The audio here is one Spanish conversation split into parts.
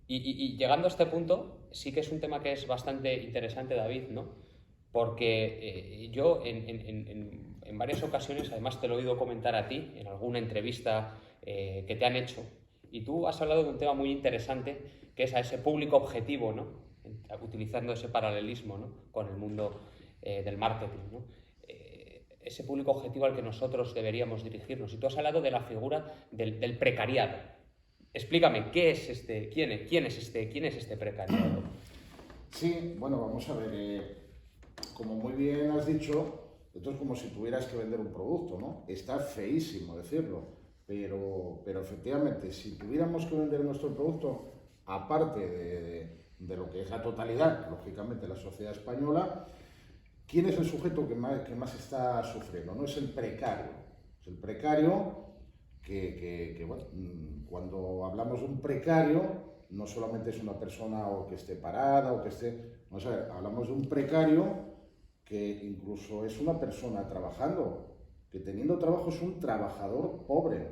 Y llegando a este punto, sí que es un tema que es bastante interesante, David, ¿no? Porque yo en varias ocasiones, además te lo he oído comentar a ti, en alguna entrevista que te han hecho, y tú has hablado de un tema muy interesante, que es a ese público objetivo, ¿no? Utilizando ese paralelismo, ¿no? Con el mundo del marketing, ¿no? Ese público objetivo al que nosotros deberíamos dirigirnos. Y tú has hablado de la figura del precariado. Explícame, ¿qué es este, quién es este precariado? Sí, bueno, vamos a ver. Como muy bien has dicho, esto es como si tuvieras que vender un producto, ¿no? Está feísimo decirlo, pero efectivamente, si tuviéramos que vender nuestro producto, aparte de lo que es la totalidad, lógicamente la sociedad española, ¿quién es el sujeto que más está sufriendo? No es el precario. Es el precario bueno, cuando hablamos de un precario, no solamente es una persona o que esté parada o que esté... Vamos a ver, hablamos de un precario que incluso es una persona trabajando, que teniendo trabajo es un trabajador pobre,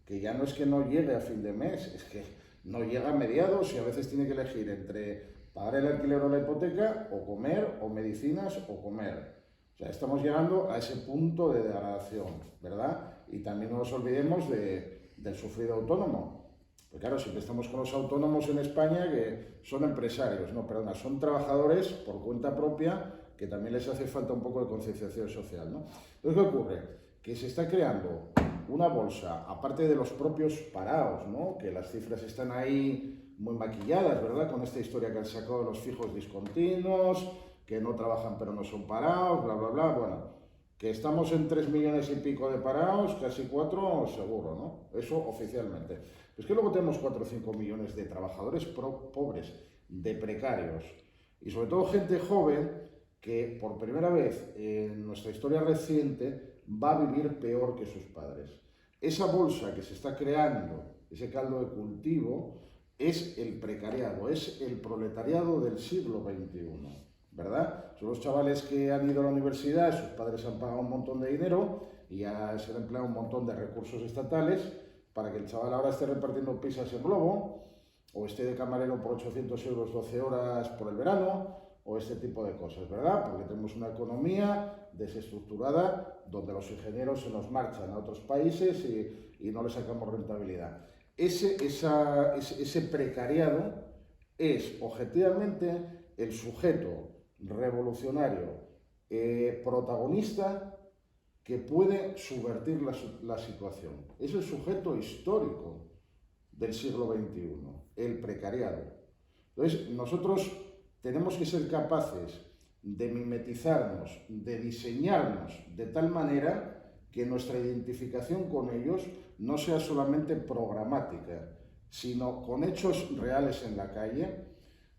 que ya no es que no llegue a fin de mes, es que no llega a mediados y a veces tiene que elegir entre pagar el alquiler o la hipoteca, o comer, o medicinas, o comer. O sea, estamos llegando a ese punto de degradación, ¿verdad? Y también no nos olvidemos del sufrido autónomo. Porque claro, siempre estamos con los autónomos en España que son empresarios, no, perdona, son trabajadores por cuenta propia que también les hace falta un poco de concienciación social, ¿no? Entonces, ¿qué ocurre? Que se está creando una bolsa, aparte de los propios parados, ¿no? Que las cifras están ahí muy maquilladas, ¿verdad? Con esta historia que han sacado de los fijos discontinuos, que no trabajan pero no son parados, bla, bla, bla. Bueno, que estamos en 3 millones y pico de parados, casi 4 seguro, ¿no? Eso oficialmente. Es que luego tenemos 4 o 5 millones de trabajadores pobres, de precarios, y sobre todo gente joven que por primera vez en nuestra historia reciente va a vivir peor que sus padres. Esa bolsa que se está creando, ese caldo de cultivo, es el precariado, es el proletariado del siglo XXI, ¿verdad? Son los chavales que han ido a la universidad, sus padres han pagado un montón de dinero y ya se han empleado un montón de recursos estatales para que el chaval ahora esté repartiendo pizzas en globo, o esté de camarero por 800 euros 12 horas por el verano, o este tipo de cosas, ¿verdad? Porque tenemos una economía desestructurada donde los ingenieros se nos marchan a otros países y no les sacamos rentabilidad. Ese precariado es objetivamente el sujeto revolucionario, protagonista, que puede subvertir la situación. Es el sujeto histórico del siglo XXI, el precariado. Entonces, nosotros tenemos que ser capaces de mimetizarnos, de diseñarnos de tal manera que nuestra identificación con ellos no sea solamente programática, sino con hechos reales en la calle,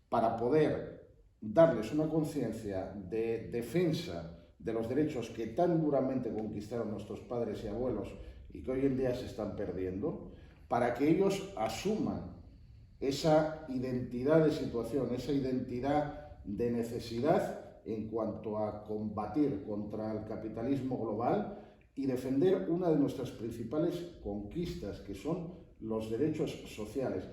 para poder darles una conciencia de defensa de los derechos que tan duramente conquistaron nuestros padres y abuelos y que hoy en día se están perdiendo, para que ellos asuman esa identidad de situación, esa identidad de necesidad en cuanto a combatir contra el capitalismo global y defender una de nuestras principales conquistas, que son los derechos sociales.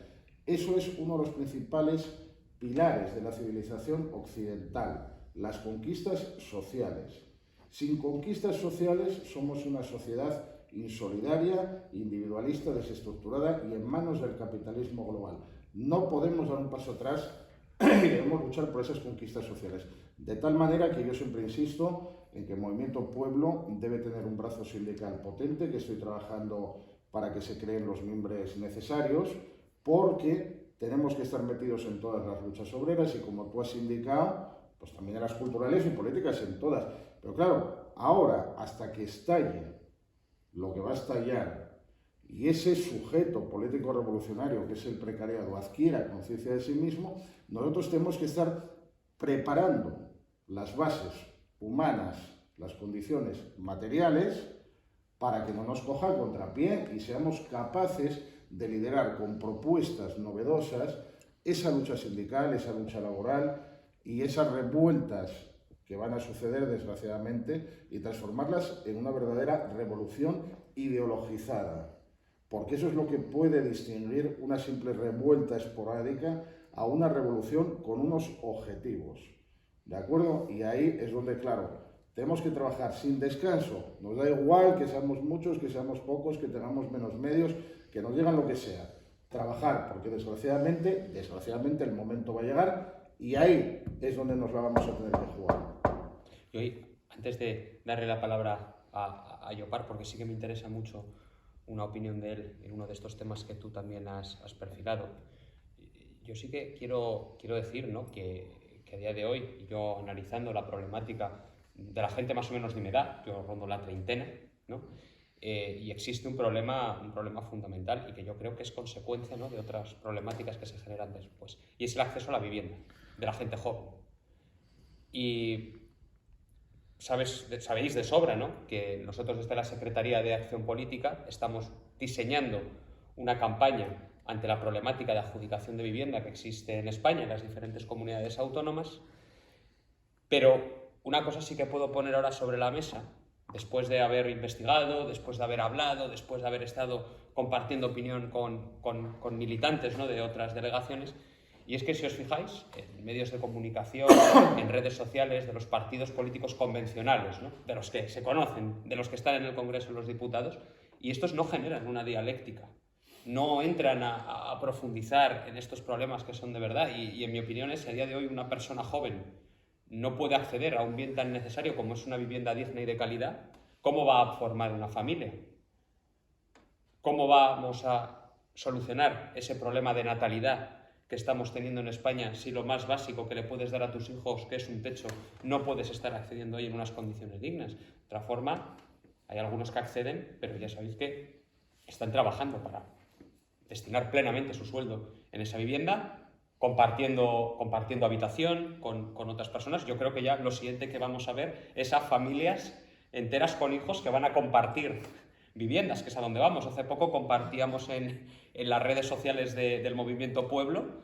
Eso es uno de los principales pilares de la civilización occidental, las conquistas sociales. Sin conquistas sociales somos una sociedad insolidaria, individualista, desestructurada y en manos del capitalismo global. No podemos dar un paso atrás y debemos luchar por esas conquistas sociales. De tal manera que yo siempre insisto en que el Movimiento Pueblo debe tener un brazo sindical potente, que estoy trabajando para que se creen los mimbres necesarios, porque tenemos que estar metidos en todas las luchas obreras y, como tú has indicado, pues también en las culturales y políticas, en todas. Pero claro, ahora, hasta que estalle lo que va a estallar y ese sujeto político revolucionario que es el precariado adquiera conciencia de sí mismo, nosotros tenemos que estar preparando las bases humanas, las condiciones materiales, para que no nos coja a contrapié y seamos capaces de liderar con propuestas novedosas esa lucha sindical, esa lucha laboral y esas revueltas que van a suceder desgraciadamente, y transformarlas en una verdadera revolución ideologizada. porque eso es lo que puede distinguir una simple revuelta esporádica a una revolución con unos objetivos, ¿de acuerdo? Y ahí es donde, claro, tenemos que trabajar sin descanso. Nos da igual que seamos muchos, que seamos pocos, que tengamos menos medios, que nos digan lo que sea. Trabajar, porque desgraciadamente el momento va a llegar y ahí es donde nos la vamos a tener que jugar. Y hoy, antes de darle la palabra a Llopar, porque sí que me interesa mucho una opinión de él en uno de estos temas que tú también has perfilado, yo sí que quiero decir, ¿no?, que a día de hoy, yo analizando la problemática de la gente más o menos de mi edad, yo rondo la treintena, ¿no?, y existe un problema fundamental y que yo creo que es consecuencia, ¿no?, de otras problemáticas que se generan después, y es el acceso a la vivienda de la gente joven. Y sabéis de sobra, ¿no?, que nosotros desde la Secretaría de Acción Política estamos diseñando una campaña ante la problemática de adjudicación de vivienda que existe en España, en las diferentes comunidades autónomas, pero una cosa sí que puedo poner ahora sobre la mesa, después de haber investigado, después de haber hablado, después de haber estado compartiendo opinión con militantes, ¿no?, de otras delegaciones, y es que si os fijáis, en medios de comunicación, en redes sociales, de los partidos políticos convencionales, ¿no?, de los que se conocen, de los que están en el Congreso de los Diputados, y estos no generan una dialéctica, no entran a profundizar en estos problemas que son de verdad, y en mi opinión es que a día de hoy una persona joven no puede acceder a un bien tan necesario como es una vivienda digna y de calidad, ¿cómo va a formar una familia? ¿Cómo vamos a solucionar ese problema de natalidad que estamos teniendo en España si lo más básico que le puedes dar a tus hijos, que es un techo, no puedes estar accediendo hoy en unas condiciones dignas? De otra forma, hay algunos que acceden, pero ya sabéis que están trabajando para destinar plenamente su sueldo en esa vivienda, compartiendo habitación con otras personas. Yo creo que ya lo siguiente que vamos a ver es a familias enteras con hijos que van a compartir viviendas, que es a donde vamos. Hace poco compartíamos en las redes sociales del Movimiento Pueblo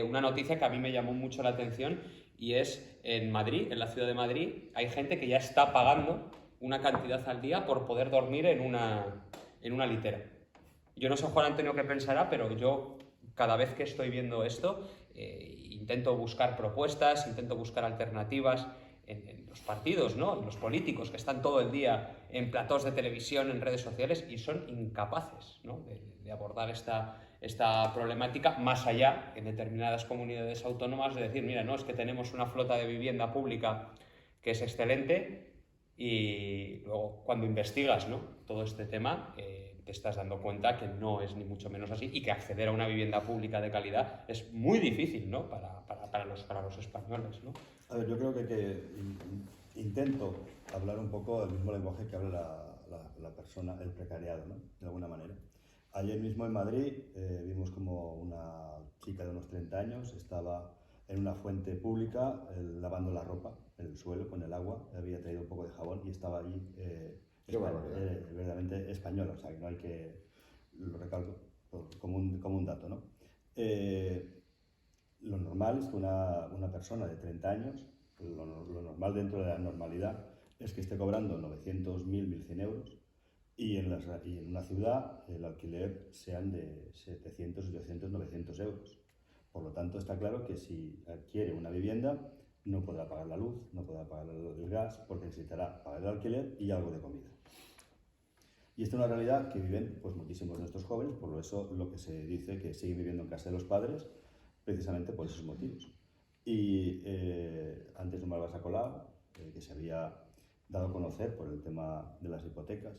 una noticia que a mí me llamó mucho la atención, y es en Madrid, en la ciudad de Madrid, hay gente que ya está pagando una cantidad al día por poder dormir en una litera. Yo no sé, Juan Antonio, qué pensará, pero yo cada vez que estoy viendo esto intento buscar propuestas, intento buscar alternativas en los partidos, ¿no?, en los políticos que están todo el día en platós de televisión, en redes sociales, y son incapaces, ¿no?, de abordar esta problemática más allá en determinadas comunidades autónomas, de decir, mira, no, es que tenemos una flota de vivienda pública que es excelente, y luego cuando investigas, ¿no?, todo este tema, te estás dando cuenta que no es ni mucho menos así, y que acceder a una vivienda pública de calidad es muy difícil, ¿no?, para los españoles, ¿no? A ver, yo creo que intento hablar un poco el mismo lenguaje que habla la persona, el precariado, ¿no?, de alguna manera. Ayer mismo en Madrid vimos como una chica de unos 30 años estaba en una fuente pública lavando la ropa en el suelo con el agua, había traído un poco de jabón y estaba allí verdaderamente española, o sea, que no hay que, lo recalco como un dato, ¿no? Lo normal es que una persona de 30 años, lo normal dentro de la normalidad, es que esté cobrando 900, 1.000, 1.100 euros, y en una ciudad el alquiler sean de 700, 800, 900 euros. Por lo tanto, está claro que si adquiere una vivienda, no podrá pagar la luz, no podrá pagar el gas, porque necesitará pagar el alquiler y algo de comida. Y esta es una realidad que viven pues, muchísimos de nuestros jóvenes, por eso lo que se dice que siguen viviendo en casa de los padres, precisamente por esos motivos. Y antes Omar Basa Colau, que se había dado a conocer por el tema de las hipotecas,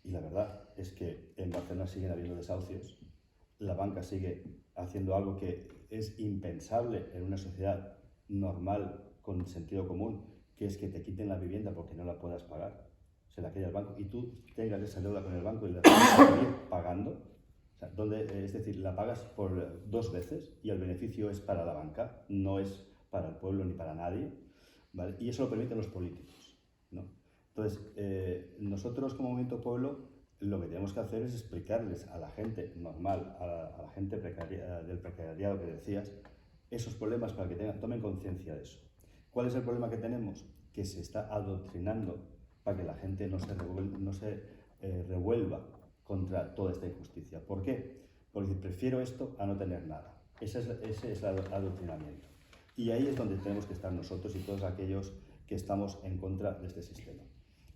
y la verdad es que en Barcelona siguen habiendo desahucios, la banca sigue haciendo algo que es impensable en una sociedad normal con sentido común, que es que te quiten la vivienda porque no la puedas pagar, se la queda el banco y tú tengas esa deuda con el banco y la tienes que seguir pagando. O sea, es decir, la pagas por 2 veces y el beneficio es para la banca, no es para el pueblo ni para nadie, ¿vale? Y eso lo permiten los políticos, ¿no? Entonces, nosotros como Movimiento Pueblo lo que tenemos que hacer es explicarles a la gente normal, a la gente del precariado que decías, esos problemas para que tomen conciencia de eso. ¿Cuál es el problema que tenemos? Que se está adoctrinando para que la gente no se revuelva contra toda esta injusticia. ¿Por qué? Porque prefiero esto a no tener nada. Ese es el adoctrinamiento. Y ahí es donde tenemos que estar nosotros y todos aquellos que estamos en contra de este sistema.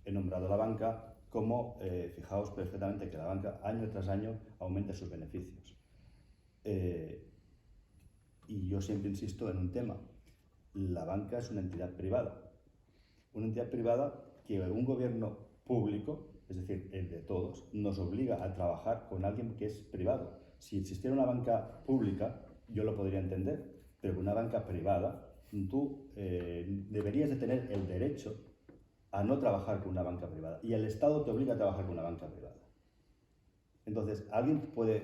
He nombrado la banca como, fijaos perfectamente que la banca año tras año aumenta sus beneficios. Y yo siempre insisto en un tema. La banca es una entidad privada. Una entidad privada que un gobierno público, es decir, el de todos, nos obliga a trabajar con alguien que es privado. Si existiera una banca pública, yo lo podría entender, pero con una banca privada, tú deberías de tener el derecho a no trabajar con una banca privada. Y el Estado te obliga a trabajar con una banca privada. Entonces, ¿alguien puede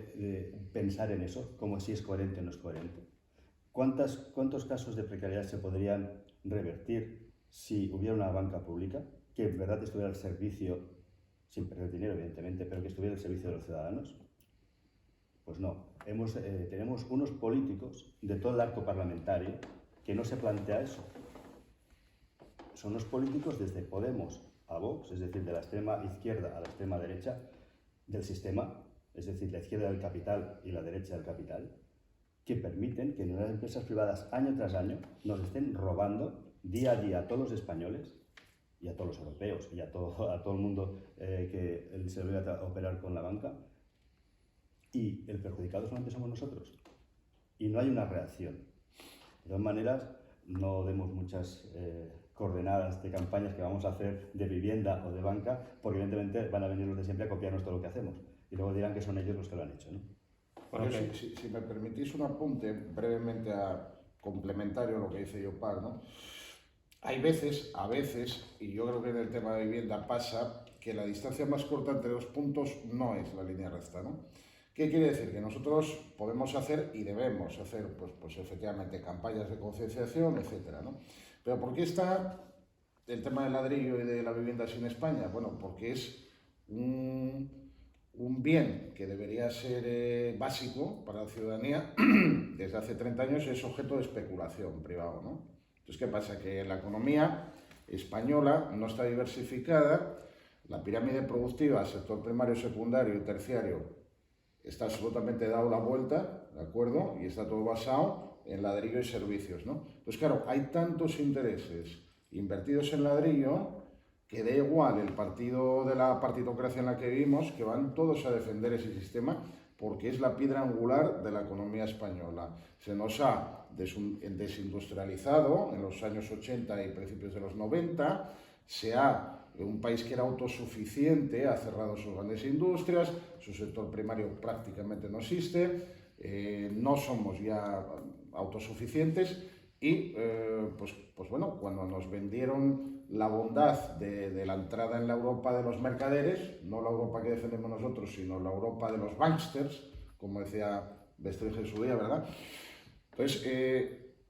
pensar en eso, como si es coherente o no es coherente? ¿Cuántos casos de precariedad se podrían revertir si hubiera una banca pública que en verdad estuviera al servicio, sin perder dinero evidentemente, pero que estuviera al servicio de los ciudadanos? Pues no. Tenemos unos políticos de todo el arco parlamentario que no se plantea eso. Son los políticos desde Podemos a Vox, es decir, de la extrema izquierda a la extrema derecha del sistema, es decir, la izquierda del capital y la derecha del capital, que permiten que en unas empresas privadas año tras año nos estén robando día a día a todos los españoles y a todos los europeos y a todo el mundo que se le va a operar con la banca, y el perjudicado solamente somos nosotros. Y no hay una reacción. De todas maneras, no demos muchas coordenadas de campañas que vamos a hacer de vivienda o de banca, porque evidentemente van a venir los de siempre a copiarnos todo lo que hacemos. Y luego dirán que son ellos los que lo han hecho, ¿no? Bueno, si me permitís un apunte brevemente complementario a lo que dice Llopart, ¿no? Hay veces, a veces, y yo creo que en el tema de vivienda pasa, que la distancia más corta entre dos puntos no es la línea recta, ¿no? ¿Qué quiere decir? Que nosotros podemos hacer y debemos hacer, pues efectivamente, campañas de concienciación, etcétera, ¿no? Pero ¿por qué está el tema del ladrillo y de la vivienda así en España? Bueno, porque es un bien que debería ser básico para la ciudadanía desde hace 30 años, es objeto de especulación privado, ¿no? Entonces, ¿qué pasa? Que la economía española no está diversificada, la pirámide productiva, sector primario, secundario y terciario, está absolutamente dado la vuelta, ¿de acuerdo? Y está todo basado en ladrillo y servicios, ¿no? Entonces, claro, hay tantos intereses invertidos en ladrillo que da igual el partido de la partitocracia en la que vivimos, que van todos a defender ese sistema porque es la piedra angular de la economía española. Se nos ha desindustrializado en los años 80 y principios de los 90, un país que era autosuficiente ha cerrado sus grandes industrias, su sector primario prácticamente no existe, no somos ya autosuficientes y pues bueno, cuando nos vendieron la bondad de la entrada en la Europa de los mercaderes, no la Europa que defendemos nosotros, sino la Europa de los banksters, como decía Bestringe en su día, ¿verdad? Entonces,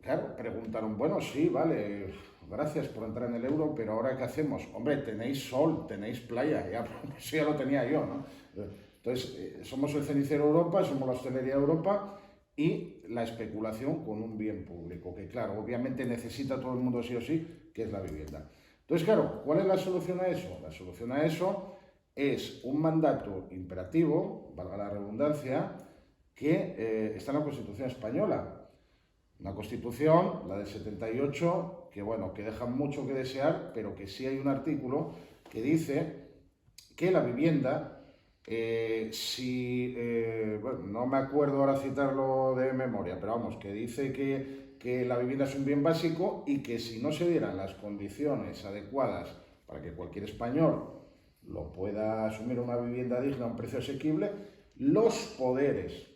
claro, preguntaron, bueno, sí, vale, gracias por entrar en el euro, pero ahora ¿qué hacemos? Hombre, tenéis sol, tenéis playa, ya, eso ya lo tenía yo, ¿no? Entonces, somos el cenicero de Europa, somos la hostelería de Europa y la especulación con un bien público, que claro, obviamente necesita todo el mundo sí o sí, que es la vivienda. Entonces, claro, ¿cuál es la solución a eso? La solución a eso es un mandato imperativo, valga la redundancia, que está en la Constitución española. Una Constitución, la del 78, que bueno, que deja mucho que desear, pero que sí hay un artículo que dice que la vivienda, bueno, no me acuerdo ahora citarlo de memoria, pero vamos, que dice que la vivienda es un bien básico y que si no se dieran las condiciones adecuadas para que cualquier español lo pueda asumir una vivienda digna a un precio asequible, los poderes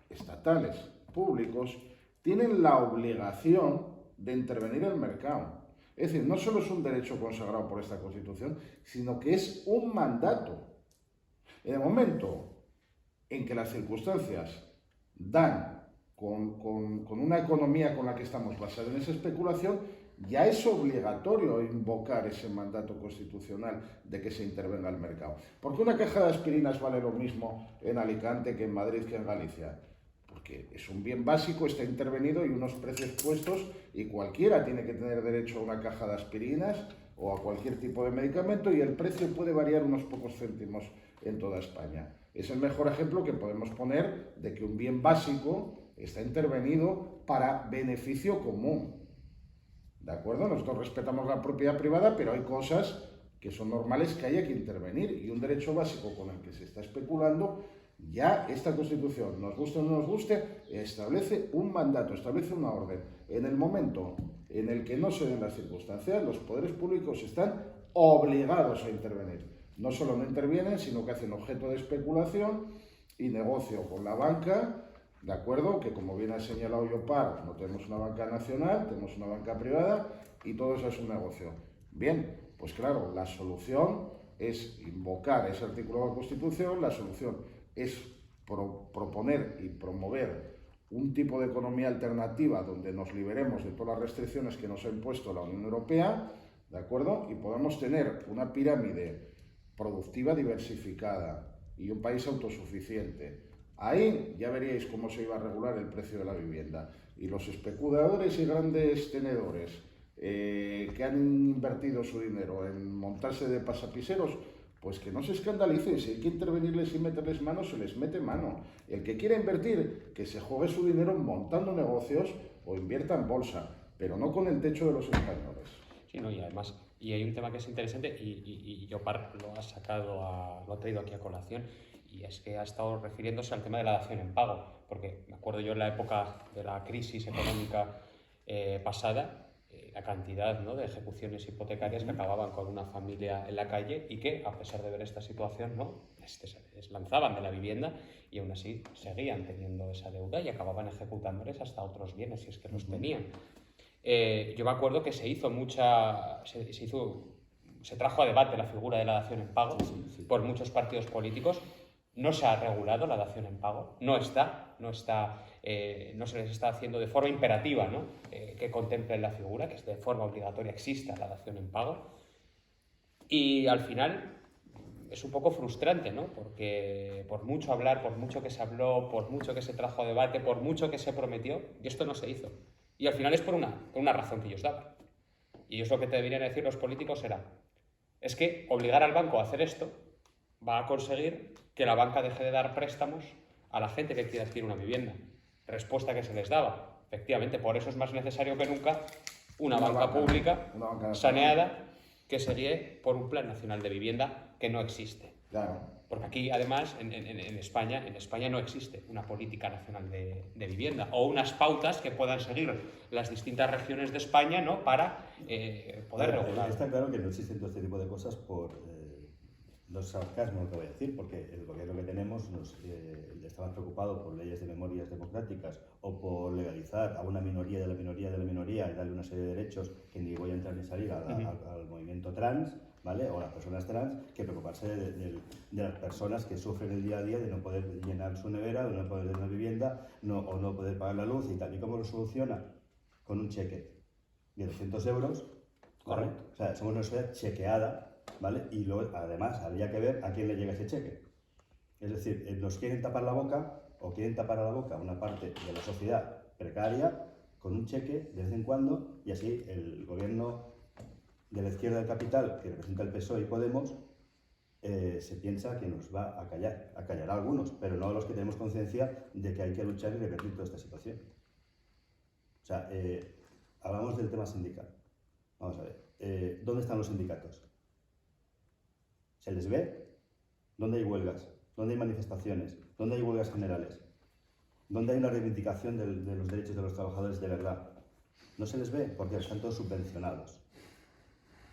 estatales, públicos, tienen la obligación de intervenir en el mercado. Es decir, no solo es un derecho consagrado por esta Constitución, sino que es un mandato. En el momento en que las circunstancias dan con una economía con la que estamos basada en esa especulación, ya es obligatorio invocar ese mandato constitucional de que se intervenga el mercado. ¿Por qué una caja de aspirinas vale lo mismo en Alicante que en Madrid que en Galicia? Porque es un bien básico, está intervenido y unos precios puestos y cualquiera tiene que tener derecho a una caja de aspirinas o a cualquier tipo de medicamento y el precio puede variar unos pocos céntimos en toda España. Es el mejor ejemplo que podemos poner de que un bien básico está intervenido para beneficio común. ¿De acuerdo? Nosotros respetamos la propiedad privada, pero hay cosas que son normales que haya que intervenir, y un derecho básico con el que se está especulando, ya esta Constitución, nos guste o no nos guste, establece un mandato, establece una orden. En el momento en el que no se den las circunstancias, los poderes públicos están obligados a intervenir. No solo no intervienen, sino que hacen objeto de especulación y negocio con la banca, ¿de acuerdo? Que, como bien ha señalado Llopart, no tenemos una banca nacional, tenemos una banca privada, y todo eso es un negocio. Bien, pues claro, la solución es invocar ese artículo de la Constitución, la solución es proponer y promover un tipo de economía alternativa donde nos liberemos de todas las restricciones que nos ha impuesto la Unión Europea, ¿de acuerdo? Y podamos tener una pirámide productiva diversificada y un país autosuficiente. Ahí ya veríais cómo se iba a regular el precio de la vivienda. Y los especuladores y grandes tenedores que han invertido su dinero en montarse de pasapiseros, pues que no se escandalicen. Si hay que intervenirles y meterles mano, se les mete mano. El que quiera invertir, que se juegue su dinero montando negocios o invierta en bolsa, pero no con el techo de los españoles. Sí, no, y además, y hay un tema que es interesante, y Llopart lo ha traído aquí a colación, y es que ha estado refiriéndose al tema de la dación en pago, porque me acuerdo yo en la época de la crisis económica pasada, la cantidad, ¿no?, de ejecuciones hipotecarias que acababan con una familia en la calle, y que, a pesar de ver esta situación, ¿no?, se lanzaban de la vivienda y aún así seguían teniendo esa deuda y acababan ejecutándoles hasta otros bienes, si es que los tenían. Yo me acuerdo que se trajo a debate la figura de la dación en pago por muchos partidos políticos. No se ha regulado la dación en pago, no se les está haciendo de forma imperativa, ¿no?, que contemplen la figura, que de forma obligatoria exista la dación en pago. Y al final es un poco frustrante, ¿no?, porque por mucho hablar, por mucho que se habló, por mucho que se trajo a debate, por mucho que se prometió, y esto no se hizo. Y al final es por una razón que ellos daban. Y ellos lo que te deberían decir los políticos es que obligar al banco a hacer esto va a conseguir que la banca deje de dar préstamos a la gente que quiere adquirir una vivienda. Respuesta que se les daba. Efectivamente, por eso es más necesario que nunca una banca pública saneada, que se guíe por un Plan Nacional de Vivienda que no existe. Claro. Porque aquí, además, en España no existe una política nacional de vivienda, o unas pautas que puedan seguir las distintas regiones de España, ¿no?, para poder regular. Está claro que no existen todo este tipo de cosas por los sarcasmos que voy a decir, porque el gobierno que tenemos está más preocupado por leyes de memorias democráticas o por legalizar a una minoría de la minoría de la minoría y darle una serie de derechos que ni voy a entrar ni salir al movimiento trans, ¿vale?, o a las personas trans, que preocuparse de las personas que sufren el día a día de no poder llenar su nevera, de no poder tener una vivienda, o no poder pagar la luz y tal. ¿Y cómo lo soluciona? Con un cheque de 200 euros. ¿Vale? O sea, somos una sociedad chequeada, ¿vale? Y luego, además, habría que ver a quién le llega ese cheque. Es decir, nos quieren tapar la boca, o quieren tapar a la boca una parte de la sociedad precaria con un cheque de vez en cuando, y así el gobierno de la izquierda del capital, que representa el PSOE y Podemos, se piensa que nos va a callar. Acallará a algunos, pero no a los que tenemos conciencia de que hay que luchar y revertir toda esta situación. O sea, hablamos del tema sindical. Vamos a ver, ¿dónde están los sindicatos? ¿Se les ve? ¿Dónde hay huelgas? ¿Dónde hay manifestaciones? ¿Dónde hay huelgas generales? ¿Dónde hay una reivindicación de los derechos de los trabajadores de verdad? No se les ve porque están todos subvencionados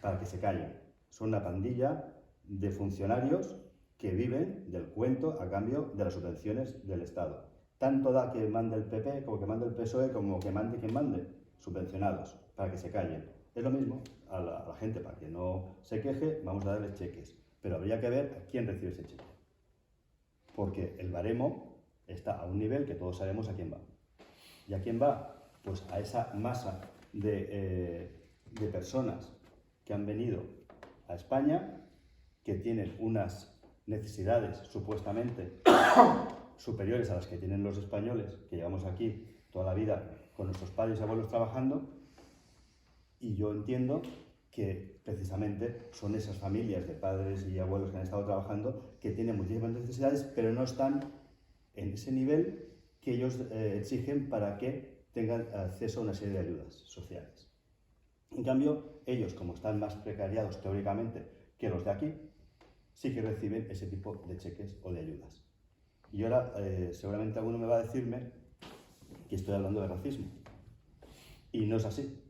para que se callen. Son una pandilla de funcionarios que viven del cuento a cambio de las subvenciones del Estado. Tanto da que mande el PP, como que mande el PSOE, como que mande quien mande. Subvencionados, para que se callen. Es lo mismo a la gente, para que no se queje, vamos a darles cheques. Pero habría que ver a quién recibe ese cheque. Porque el baremo está a un nivel que todos sabemos a quién va. ¿Y a quién va? Pues a esa masa de personas que han venido a España, que tienen unas necesidades supuestamente superiores a las que tienen los españoles, que llevamos aquí toda la vida con nuestros padres y abuelos trabajando, y yo entiendo que precisamente son esas familias de padres y abuelos que han estado trabajando que tienen muchísimas necesidades, pero no están en ese nivel que ellos exigen para que tengan acceso a una serie de ayudas sociales. En cambio, ellos, como están más precariados teóricamente que los de aquí, sí que reciben ese tipo de cheques o de ayudas. Y ahora, seguramente alguno me va a decirme que estoy hablando de racismo. Y no es así.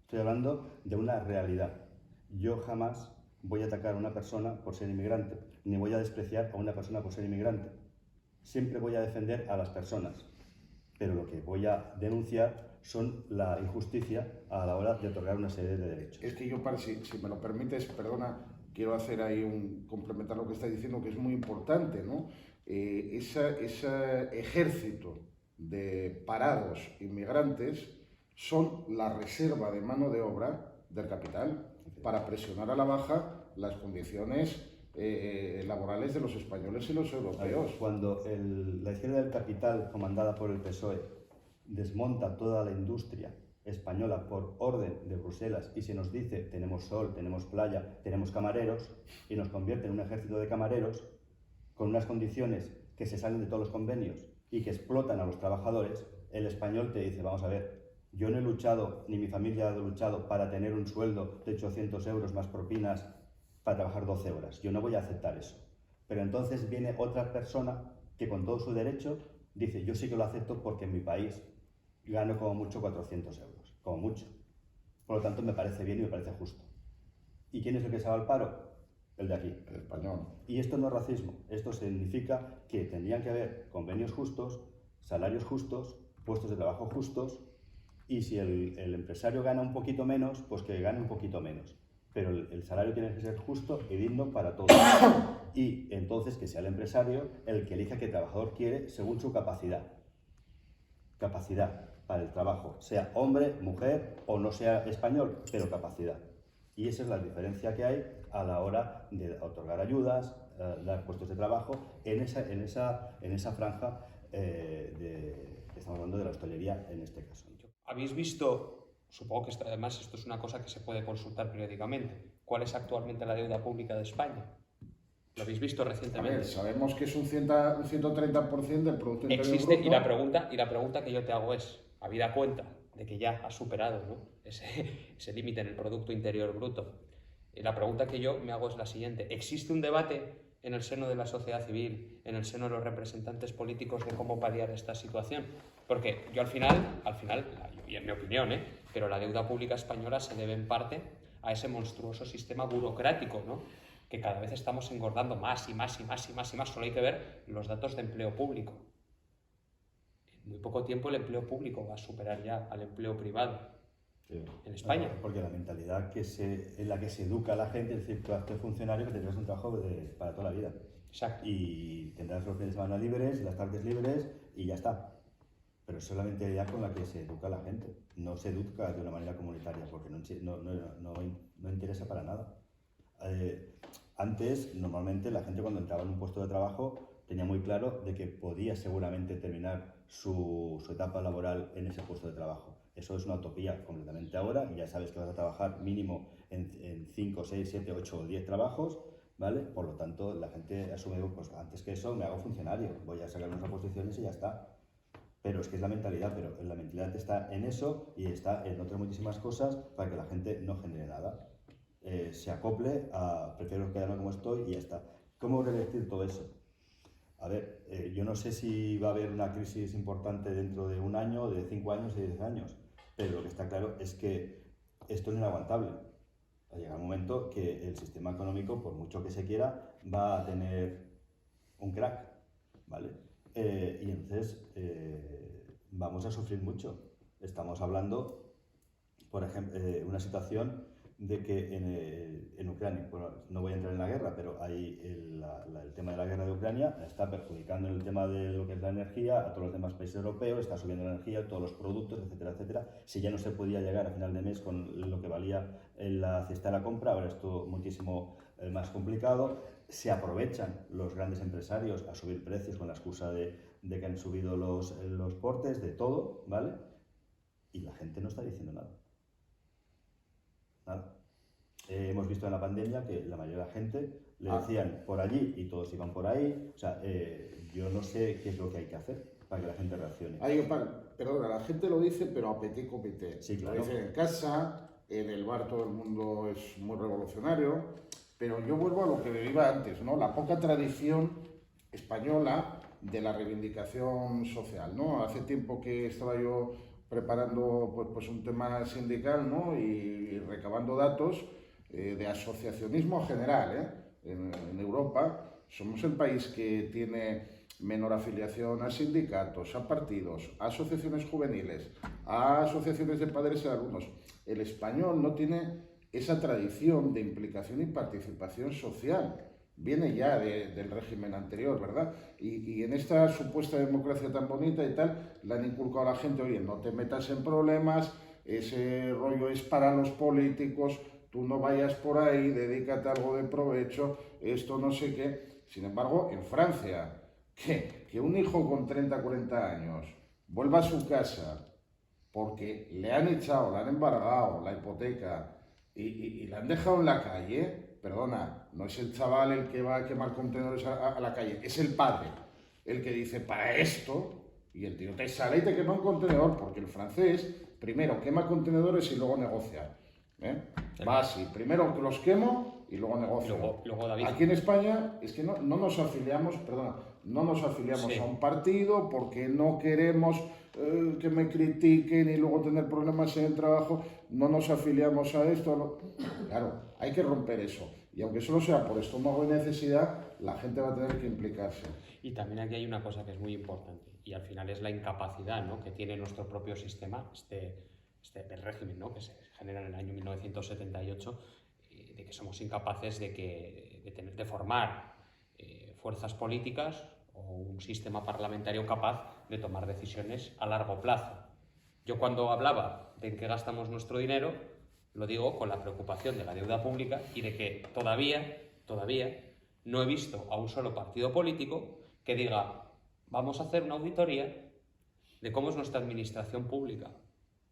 Estoy hablando de una realidad. Yo jamás voy a atacar a una persona por ser inmigrante, ni voy a despreciar a una persona por ser inmigrante. Siempre voy a defender a las personas, pero lo que voy a denunciar son la injusticia a la hora de otorgar una serie de derechos. Es que yo, si me lo permites, perdona, quiero hacer ahí complementar lo que estás diciendo, que es muy importante, ¿no? Ese ejército de parados inmigrantes son la reserva de mano de obra del capital para presionar a la baja las condiciones laborales de los españoles y los europeos. Cuando la izquierda del capital, comandada por el PSOE, desmonta toda la industria española por orden de Bruselas y se nos dice tenemos sol, tenemos playa, tenemos camareros, y nos convierte en un ejército de camareros con unas condiciones que se salen de todos los convenios y que explotan a los trabajadores, el español te dice, vamos a ver, yo no he luchado, ni mi familia ha luchado para tener un sueldo de 800 euros más propinas para trabajar 12 horas. Yo no voy a aceptar eso. Pero entonces viene otra persona que con todo su derecho dice, yo sí que lo acepto porque en mi país gano como mucho 400 euros, como mucho. Por lo tanto, me parece bien y me parece justo. ¿Y quién es el que se va al paro? El de aquí. El español. Y esto no es racismo. Esto significa que tendrían que haber convenios justos, salarios justos, puestos de trabajo justos, y si el empresario gana un poquito menos, pues que gane un poquito menos. Pero el salario tiene que ser justo y digno para todos. Y entonces que sea el empresario el que elija qué trabajador quiere según su capacidad. Capacidad para el trabajo, sea hombre, mujer o no sea español, pero capacidad. Y esa es la diferencia que hay a la hora de otorgar ayudas, dar puestos de trabajo en esa franja que estamos hablando de la hostelería en este caso. ¿Habéis visto, supongo que además esto es una cosa que se puede consultar periódicamente, cuál es actualmente la deuda pública de España? ¿Lo habéis visto recientemente? A ver, sabemos que es un 130% del Producto Interior Existe, Bruto. y la pregunta que yo te hago es, habida cuenta de que ya has superado, ¿no?, ese límite en el Producto Interior Bruto, y la pregunta que yo me hago es la siguiente: ¿existe un debate en el seno de la sociedad civil, en el seno de los representantes políticos de cómo paliar esta situación? Porque yo al final, y en mi opinión, pero la deuda pública española se debe en parte a ese monstruoso sistema burocrático, ¿no?, que cada vez estamos engordando más y más y más y más y más. Solo hay que ver los datos de empleo público. En muy poco tiempo el empleo público va a superar ya al empleo privado en España. Porque la mentalidad en la que se educa a la gente es decir, tú eres funcionario que tendrás un trabajo para toda la vida. Exacto. Y tendrás los fines de semana libres, las tardes libres y ya está. Pero eso es la mentalidad con la que se educa a la gente. No se educa de una manera comunitaria porque no interesa para nada. Antes, normalmente, la gente cuando entraba en un puesto de trabajo tenía muy claro de que podía seguramente terminar su etapa laboral en ese puesto de trabajo. Eso es una utopía completamente ahora, y ya sabes que vas a trabajar mínimo en 5, 6, 7, 8 o 10 trabajos, ¿vale? Por lo tanto, la gente asume, pues antes que eso me hago funcionario, voy a sacar unas oposiciones y ya está. Pero es que es la mentalidad, pero la mentalidad está en eso y está en otras muchísimas cosas para que la gente no genere nada. Se acople a prefiero quedarme como estoy y ya está. ¿Cómo revertir todo eso? A ver, yo no sé si va a haber una crisis importante dentro de un año, de 5 años, de 10 años, pero lo que está claro es que esto es inaguantable. Va a llegar un momento que el sistema económico, por mucho que se quiera, va a tener un crack, ¿vale? Y entonces vamos a sufrir mucho. Estamos hablando, por ejemplo, una situación de que en Ucrania, bueno, no voy a entrar en la guerra, pero ahí el tema de la guerra de Ucrania está perjudicando en el tema de lo que es la energía a todos los demás países europeos, está subiendo la energía, todos los productos, etcétera, etcétera. Si ya no se podía llegar a final de mes con lo que valía en la cesta de la compra, ahora es todo muchísimo más complicado. Se aprovechan los grandes empresarios a subir precios con la excusa de que han subido los portes, de todo, ¿vale? Y la gente no está diciendo nada. Nada. hemos visto en la pandemia que la mayoría de la gente le decían por allí y todos iban por ahí. O sea, yo no sé qué es lo que hay que hacer para que la gente reaccione. Perdona, la gente lo dice, pero a petit comité. Sí, claro. Lo dicen en casa, en el bar todo el mundo es muy revolucionario, pero yo vuelvo a lo que iba antes, ¿no? La poca tradición española de la reivindicación social, ¿no? Hace tiempo que estaba yo preparando pues un tema sindical, ¿no? Y recabando datos de asociacionismo general, en Europa somos el país que tiene menor afiliación a sindicatos, a partidos, a asociaciones juveniles, a asociaciones de padres y alumnos. El español no tiene esa tradición de implicación y participación social. Viene ya del régimen anterior, ¿verdad? Y en esta supuesta democracia tan bonita y tal, le han inculcado a la gente, oye, no te metas en problemas, ese rollo es para los políticos, tú no vayas por ahí, dedícate a algo de provecho, esto no sé qué. Sin embargo, en Francia, que un hijo con 30, 40 años vuelva a su casa porque le han echado, le han embargado la hipoteca y le han dejado en la calle, perdona, no es el chaval el que va a quemar contenedores a la calle, es el padre el que dice para esto, y el tío te sale y te quema un contenedor, porque el francés primero quema contenedores y luego negocia. Va así, primero los quemo y luego negocio. Luego David. Aquí en España es que no nos afiliamos, Sí. a un partido porque no queremos que me critiquen y luego tener problemas en el trabajo, no nos afiliamos a esto. Claro, hay que romper eso. Y aunque solo sea por estómago y necesidad, la gente va a tener que implicarse. Y también aquí hay una cosa que es muy importante, y al final es la incapacidad, ¿no?, que tiene nuestro propio sistema, el régimen, ¿no?, que se genera en el año 1978, de que somos incapaces de formar fuerzas políticas o un sistema parlamentario capaz de tomar decisiones a largo plazo. Yo cuando hablaba de en qué gastamos nuestro dinero, lo digo con la preocupación de la deuda pública y de que todavía no he visto a un solo partido político que diga vamos a hacer una auditoría de cómo es nuestra administración pública,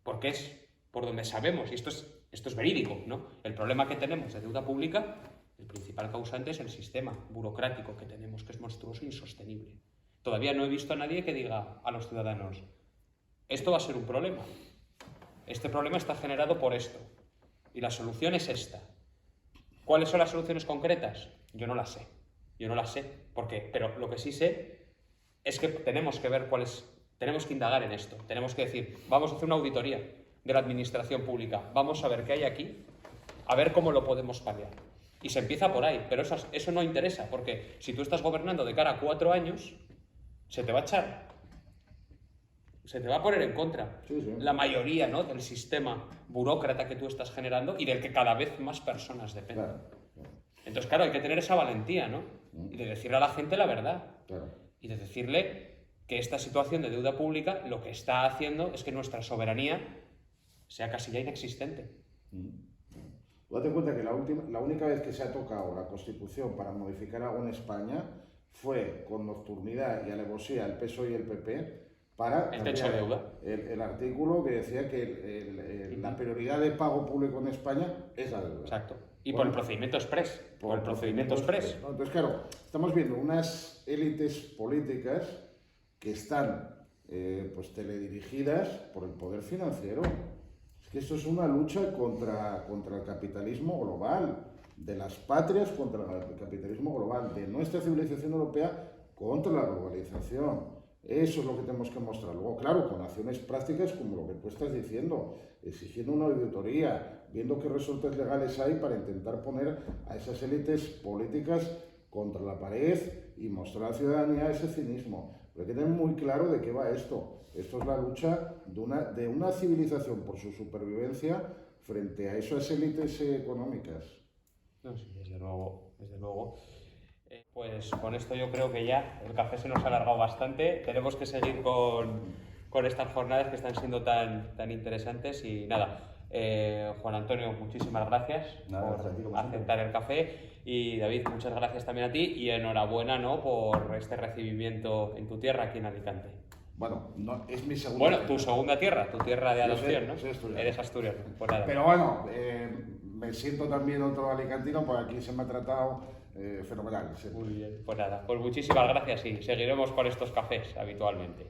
porque es por donde sabemos, y esto es verídico, ¿no? El problema que tenemos de deuda pública, el principal causante es el sistema burocrático que tenemos, que es monstruoso e insostenible. Todavía no he visto a nadie que diga a los ciudadanos esto va a ser un problema, este problema está generado por esto, y la solución es esta. ¿Cuáles son las soluciones concretas? Yo no las sé, pero lo que sí sé es que tenemos que ver tenemos que indagar en esto, tenemos que decir, vamos a hacer una auditoría de la administración pública, vamos a ver qué hay aquí, a ver cómo lo podemos paliar. Y se empieza por ahí, pero eso no interesa, porque si tú estás gobernando de cara a 4 años, se te va a echar, se te va a poner en contra la mayoría, ¿no?, del sistema burócrata que tú estás generando y del que cada vez más personas dependen. Claro. Entonces, claro, hay que tener esa valentía, ¿no? Y de decirle a la gente la verdad. Claro. Y de decirle que esta situación de deuda pública lo que está haciendo es que nuestra soberanía sea casi ya inexistente. Date cuenta que la única vez que se ha tocado la Constitución para modificar algo en España fue con nocturnidad y alevosía el PSOE y el PP para el techo de deuda. El artículo que decía que la prioridad de pago público en España es la deuda. Exacto. Y por el procedimiento express. Por el procedimiento express. Entonces, claro, estamos viendo unas élites políticas que están pues teledirigidas por el poder financiero. Es que esto es una lucha contra el capitalismo global, de las patrias contra el capitalismo global, de nuestra civilización europea contra la globalización. Eso es lo que tenemos que mostrar. Luego, claro, con acciones prácticas como lo que tú estás diciendo, exigiendo una auditoría, viendo qué resortes legales hay para intentar poner a esas élites políticas contra la pared y mostrar a la ciudadanía ese cinismo. Pero hay que tener muy claro de qué va esto. Esto es la lucha de una civilización por su supervivencia frente a esas élites económicas. No, sí, desde luego, desde luego. Pues con esto yo creo que ya el café se nos ha alargado bastante. Tenemos que seguir con estas jornadas que están siendo tan interesantes y nada. Juan Antonio, muchísimas gracias por aceptar el café, y David, muchas gracias también a ti y enhorabuena, ¿no?, por este recibimiento en tu tierra aquí en Alicante. Bueno, no, es mi segunda tierra. Tu segunda tierra, tu tierra de adopción, ¿no? Soy asturiano. Eres asturiano, pues nada. Pero bueno, me siento también otro alicantino, pues aquí se me ha tratado fenomenal. Muy bien, pues nada, pues muchísimas gracias y seguiremos con estos cafés habitualmente.